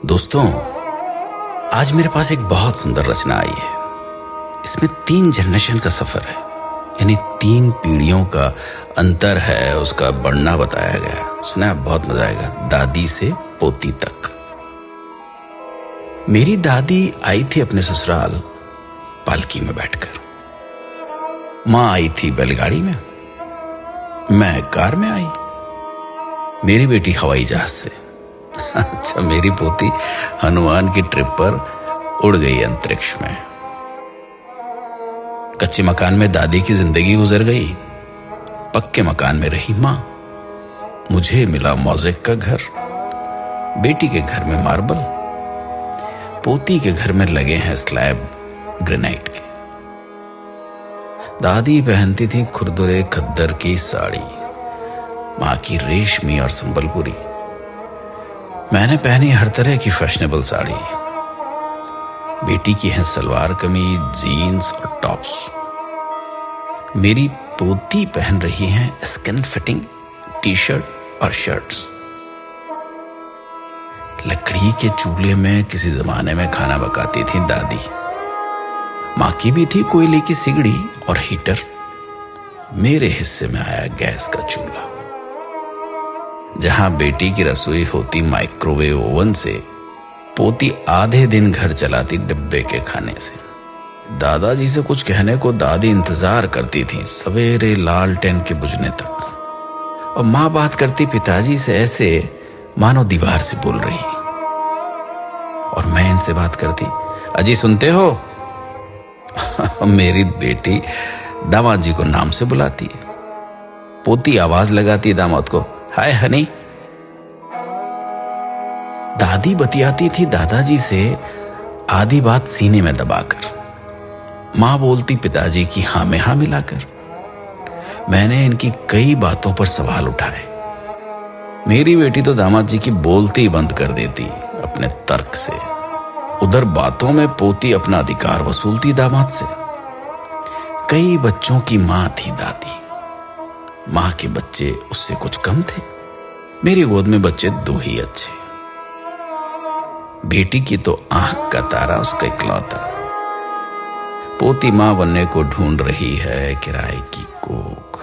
दोस्तों, आज मेरे पास एक बहुत सुंदर रचना आई है। इसमें 3 जनरेशन का सफर है, यानी 3 पीढ़ियों का अंतर है, उसका बढ़ना बताया गया है। सुना, बहुत मजा आएगा। दादी से पोती तक। मेरी दादी आई थी अपने ससुराल पालकी में बैठकर। माँ आई थी बैलगाड़ी में, मैं कार में आई, मेरी बेटी हवाई जहाज से। अच्छा, मेरी पोती हनुमान की ट्रिप पर उड़ गई अंतरिक्ष में। कच्चे मकान में दादी की जिंदगी गुजर गई, पक्के मकान में रही मां। मुझे मिला मोज़ेक का घर, बेटी के घर में मार्बल, पोती के घर में लगे हैं स्लैब ग्रेनाइट के। दादी पहनती थी खुरदुरे खद्दर की साड़ी, मां की रेशमी और संबलपुरी। मैंने पहनी हर तरह की फैशनेबल साड़ी। बेटी की है सलवार कमीज, जीन्स और टॉप्स। मेरी पोती पहन रही है स्किन फिटिंग टी शर्ट और शर्ट्स। लकड़ी के चूल्हे में किसी जमाने में खाना पकाती थी दादी। मां की भी थी कोयले की सिगड़ी और हीटर। मेरे हिस्से में आया गैस का चूल्हा। जहां बेटी की रसोई होती माइक्रोवेव ओवन से, पोती आधे दिन घर चलाती डिब्बे के खाने से। दादाजी से कुछ कहने को दादी इंतजार करती थी सवेरे लालटेन के बुझने तक, और मां बात करती पिताजी से ऐसे मानो दीवार से बोल रही। और मैं इनसे बात करती, अजी सुनते हो? मेरी बेटी दामाद जी को नाम से बुलाती है। पोती आवाज लगाती दामाद को, हाय हनी। दादी बतियाती थी दादाजी से आधी बात सीने में दबाकर। मां बोलती पिताजी की हां में हां मिलाकर। मैंने इनकी कई बातों पर सवाल उठाए। मेरी बेटी तो दामाद जी की बोलती ही बंद कर देती अपने तर्क से। उधर बातों में पोती अपना अधिकार वसूलती दामाद से। कई बच्चों की मां थी दादी। मां के बच्चे उससे कुछ कम थे। मेरी गोद में बच्चे 2 ही अच्छे। बेटी की तो आंख का तारा उसका इकलौता। पोती मां बनने को ढूंढ रही है किराए की कोख।